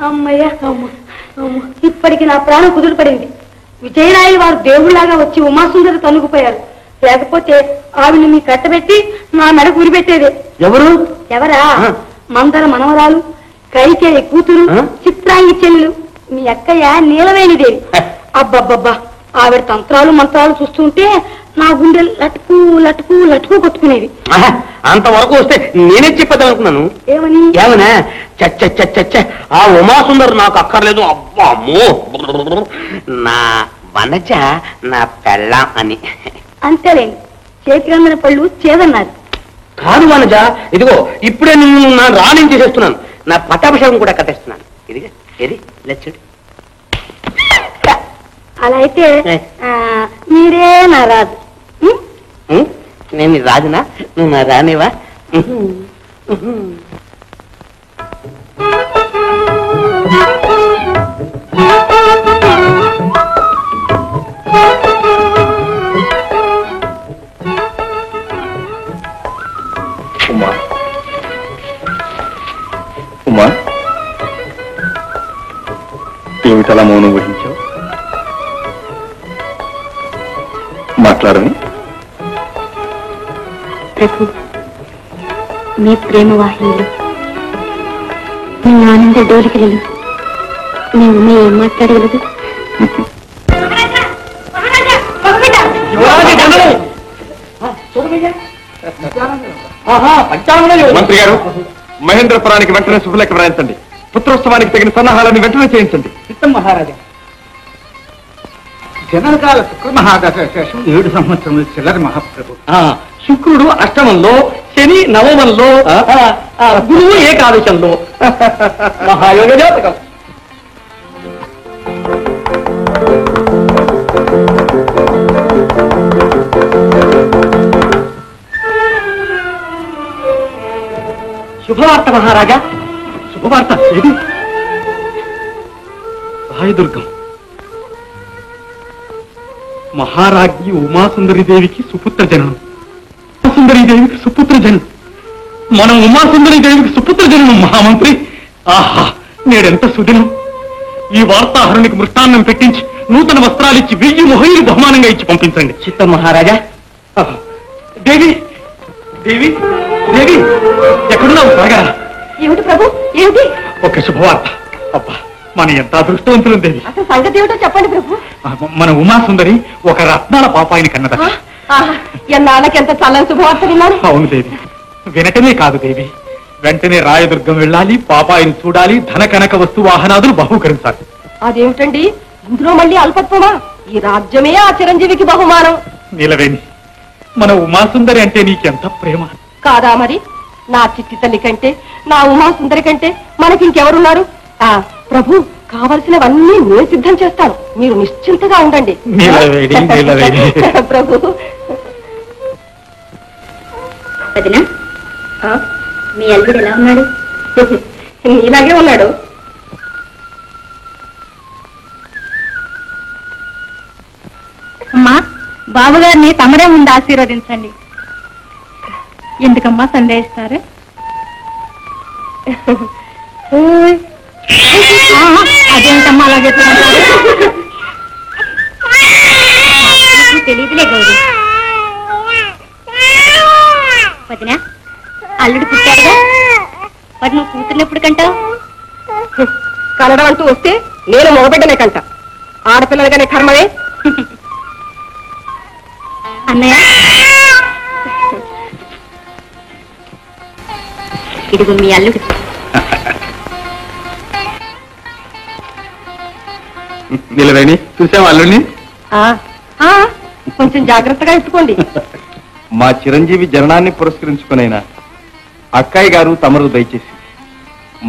అమ్మయ్య ఇప్పటికి నా ప్రాణం కుదురు పడింది. విజయరాయలు వారు దేవుళ్లాగా వచ్చి ఉమాసుందరి తనుగుపోయారు. లేకపోతే ఆవిని మీ కట్టబెట్టి నా మెడ గురిపెట్టేదే. ఎవరు? ఎవరా? మందర మనవరాలు, కైకేయి కూతురు, చిత్రాంగి చెల్లెలు, మీ అక్కయ్య నీలవేణిదేవి. అబ్బబ్బబ్బా, ఆవిడ తంత్రాలు మంత్రాలు చూస్తుంటే నా గుండె లటుకు లటుకు లటుకు కొట్టుకునేది. అంతవరకు వస్తే నేనే చెప్పదనుకున్నాను. ఏమని? ఏమనా? చచ్చ ఆ ఉమాసుందరు నాకు అక్కర్లేదు. అబ్బా అమ్మో, నా వనజ నా పెళ్ళాం అని. అంతేలేండి, చేతికి అందిన పళ్ళు చేదన్నారు. కాదు వనజ, ఇదిగో ఇప్పుడే నిన్ను నా రాణించి చేసేస్తున్నాను. నా పట్టాభిషేకం కూడా కట్టేస్తున్నాను. ఇదిగా ఏది లచ్చుడు. అలా అయితే మీరే నా రాజు. నేను రాజునా? నువ్వు నా రానివా? ఉమా, ఉమా, ఏమిటలా మౌనం వహించావు? మాట్లాడని. ప్రభు, మీ ప్రేమ వాహినిలు, మీ ఆనంద డోలికలు మేము ఏం మాట్లాడగలదు? మంత్రి గారు, మహేంద్రపురానికి వెంటనే శుభలేఖ వ్రాయించండి. పుత్రోత్సవానికి తగిన సన్నాహాలను వెంటనే చేయించండి. చిత్తం మహారాజా, జనరకాల శుక్ర మహాదశ శేషం 7 సంవత్సరములు చిల్లర మహాప్రభు. శుక్రుడు అష్టమంలో, శని నవమంలో, గురువు ఏకాదశంలో. మహాయోగ జాతకం. శుభవార్త మహారాజా, శుభవార్త. ఏది? రాయదుర్గం మహారాజ్ఞి ఉమాసుందరీదేవికి సుపుత్ర జననం. ఉమాసుందరీదేవికి సుపుత్ర జననం. మనం ఉమాసుందరీదేవికి సుపుత్ర జననం. మహామంత్రి, ఆహా, నేడెంత సుదినం! ఈ వార్తాహరునికి మృష్టాన్నం పెట్టించి నూతన వస్త్రాలిచ్చి 1000 మొహైలు బహుమానంగా ఇచ్చి పంపించండి. చిత్తం మహారాజా. దేవి, దేవి, దేవి, ఎక్కడున్నావు? త్వరగా. ఏమిటి ప్రభు, ఏమిటి? ఒక శుభవార్త. అబ్బా, మన ఎంత అదృష్టవంతులు దేవి. అసలు సంగతి ఏమిటో చెప్పండి ప్రభు. మన ఉమాసుందరి ఒక రత్నాల పాపాయిని కన్నద. ఎన్నాళ్ళకి ఎంత చల్లని శుభవార్త విన్నారు. అవును దేవి, వినటమే కాదు దేవి, వెంటనే రాయదుర్గం వెళ్ళాలి, పాపాయిని చూడాలి, ధన కనక వస్తు వాహనాదులు బహూకరించాలి. అదేమిటండి, ఇందులో మళ్ళీ అల్పత్వమా? ఈ రాజ్యమే ఆ చిరంజీవికి బహుమానం. నీలవేణి, మన ఉమాసుందరి అంటే నీకెంత ప్రేమ. కాదా మరి? నా చిట్టి తల్లి కంటే, నా ఉమాసుందరి కంటే మనకి ఇంకెవరున్నారు? ప్రభు, కావలసినవన్నీ నేను సిద్ధం చేస్తాను, మీరు నిశ్చింతగా ఉండండి. నీలవేణి, నీలవేణి. ప్రభు. వదినా, మీ అల్లుడు ఎలా ఉన్నాడు? ఇలాగే ఉన్నాడు. అమ్మా, బాబుగారిని తమరే ముందు ఆశీర్వదించండి. ఎందుకమ్మా సందేహిస్తారు? అదేంటమ్మా అలా చెప్తున్నారు? తెలియదులే గౌరీ. వదినా, అల్లుడు పుట్టాడుగా, మరి నువ్వు కూతుర్ని ఎప్పుడు కంటావు? కనడం అంటూ వస్తే నేను మగబిడ్డనే కంట. ఆడపిల్లలుగానే కర్మవే. అన్నయ్య, ఇదిగో మీ అల్లుడు. నీలవేణి, చూసావా అల్లుడిని? కొంచెం జాగ్రత్తగా ఎత్తుకోండి. మా చిరంజీవి జననాన్ని పురస్కరించుకునైనా అక్కయ్య గారు తమరు దయచేసి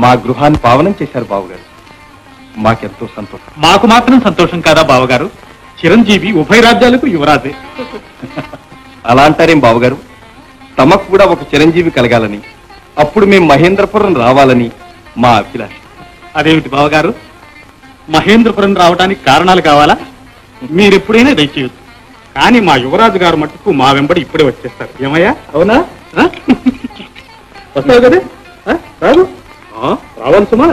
మా గృహాన్ని పావనం చేశారు బావగారు. మాకెంతో సంతోషం. మాకు మాత్రం సంతోషం కాదా బావగారు? చిరంజీవి ఉభయ రాజ్యాలకు యువరాజే. అలా అంటారేం బావగారు? తమకు కూడా ఒక చిరంజీవి కలగాలని, అప్పుడు మేము మహేంద్రపురం రావాలని మా అభిలాష. అదేమిటి బావగారు, మహేంద్రపురం రావడానికి కారణాలు కావాలా? మీరెప్పుడైనా దయచేయచ్చు. కానీ మా యువరాజు గారు మట్టుకు మా వెంబడి ఇప్పుడే వచ్చేస్తారు. ఏమయ్యా, అవునా? వస్తావు కదా? రాదు, రావాలి సుమా.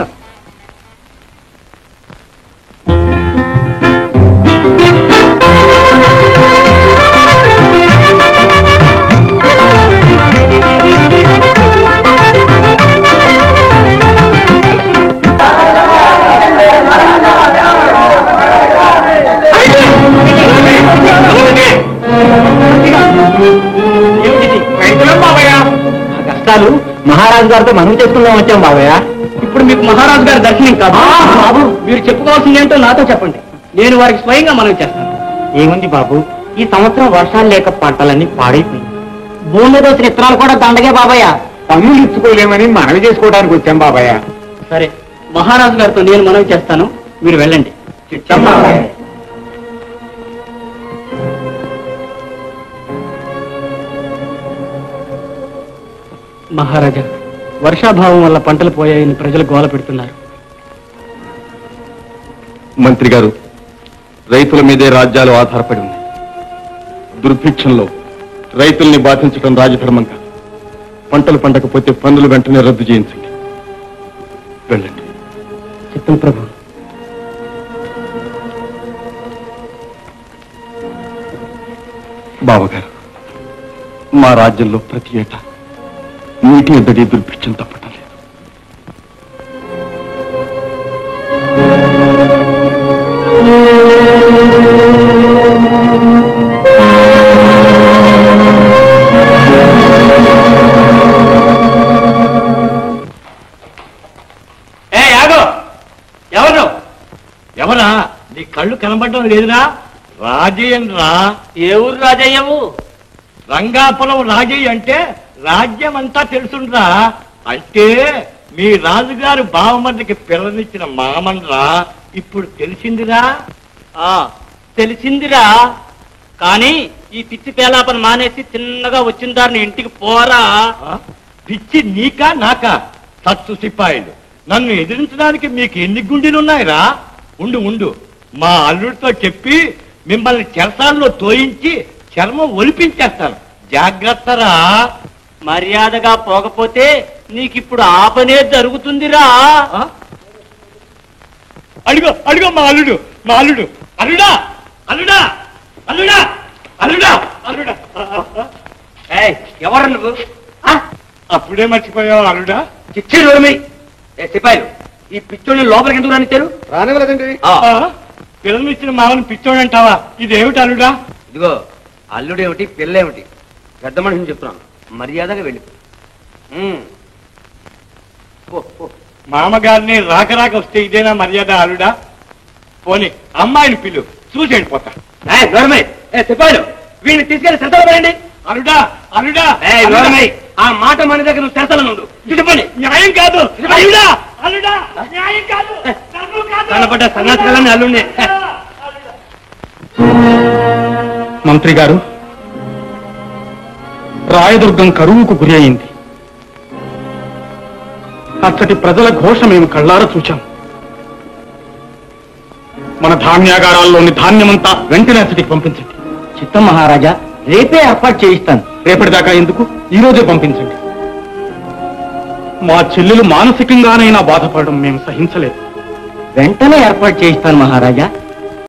కష్టాలు మహారాజు గారితో మనం చేసుకుందాం వచ్చాం బాబయ్య. ఇప్పుడు మీకు మహారాజు గారి దర్శనం కాదు బాబు. మీరు చెప్పుకోవాల్సింది ఏంటో నాతో చెప్పండి. నేను వారికి స్వయంగా మనం చేస్తాను. ఏముంది బాబు, ఈ సంవత్సరం వర్షాలు లేక పంటలన్నీ పాడైపోయి భూమి మీద వచ్చిన ఇత్తనాలు కూడా దండగే బాబయ్య. పన్నులు ఇచ్చుకోలేమని మనవి చేసుకోవడానికి వచ్చాం బాబయ్య. సరే, మహారాజు గారితో నేను మనవి చేస్తాను, మీరు వెళ్ళండి. మహారాజా, వర్షాభావం వల్ల పంటలు పోయాయని ప్రజలు గోల పెడుతున్నారు. మంత్రి గారు, రైతుల మీదే రాజ్యాలు ఆధారపడి ఉన్నాయి. దుర్భిక్షంలో రైతుల్ని బాధించడం రాజధర్మం కాదు. పంటలు పండకపోతే పన్నులు వెంటనే రద్దు చేయించండి. వెళ్ళండి. చిత్తం ప్రభు. బావగారు, మా రాజ్యంలో ప్రతి ఏటా నీటి ఎద్దడి దుర్భిక్షం తప్పటం లేదు. ఎవరు ఎవరా? నీ కళ్ళు కనబడడం లేదురా? రాజయ్యరా. ఏ ఊరు రాజయ్యవు? రంగాపురం రాజయ్య అంటే రాజ్యం అంతా తెలుసుండ్రా. అంటే మీ రాజుగారు బావమర్దికి పిల్లనిచ్చిన మామన్రా. ఇప్పుడు తెలిసిందిరా? తెలిసిందిరా. కానీ ఈ పిచ్చి పేలాపన మానేసి చిన్నగా వచ్చిన దారిని ఇంటికి పోరా. పిచ్చి నీకా నాకా? సత్తు సిపాయిలు నన్ను ఎదిరించడానికి మీకు ఎన్ని గుండెలున్నాయిరా? ఉండు ఉండు, మా అల్లుడితో చెప్పి మిమ్మల్ని చెరసాల్లో తోయించి చర్మం ఒలిపించేస్తాను. జాగ్రత్తరా. మర్యాదగా పోకపోతే నీకిప్పుడు ఆ పనే జరుగుతుందిరా. అడుగు అడుగు మా అల్లుడు, మా అల్లుడు. అల్లుడా అల్లుడా అల్లుడా అల్లుడా అల్లుడా. ఎవరు నువ్వు? అప్పుడే మర్చిపోయావు అల్లుడా. చిచ్చి రోమి. సిపాయిలు, ఈ పిచ్చోడిని లోపలికి ఎందుకు రానిచ్చారు? రానివ్వలేదండి. పిల్లలు ఇచ్చిన మామని పిచ్చోడు అంటావా? ఇదేమిటి అల్లుడా? ఇదిగో, అల్లుడేమిటి పిల్లేమిటి, పెద్ద మనిషిని చెప్తున్నాను, మర్యాదగా వెళ్ళి. మామగారిని రాక రాక వస్తే ఇదేనా మర్యాద అల్లుడా? పోనీ అమ్మాయిని పిల్లు, చూసి వెళ్ళిపోతా. సిపాయిలు, వీడిని తీసుకెళ్లి సెంటర్ పడండి. అల్లుడా అల్లుడా, ఆ మాట మన దగ్గర నువ్వు సెంటర్ నుండు. చెప్పండి. న్యాయం కాదు అల్లుడా, అల్లుడా న్యాయం కాదు. కనపడ్డ సన్నాసికలని అల్లుండే. మంత్రి గారు, రాయదుర్గం కరువుకు గురి అయింది. అచ్చటి ప్రజల ఘోష మేము కళ్ళారా చూచాం. మన ధాన్యాగారాల్లోని ధాన్యమంతా వెంటనే అచ్చటికి పంపించండి. చిత్తం మహారాజా, రేపే ఏర్పాటు చేయిస్తాను. రేపటిదాకా ఎందుకు, ఈ రోజే పంపించండి. మా చెల్లెలు మానసికంగానైనా బాధపడడం మేము సహించలేదు. వెంటనే ఏర్పాటు చేయిస్తాను మహారాజా.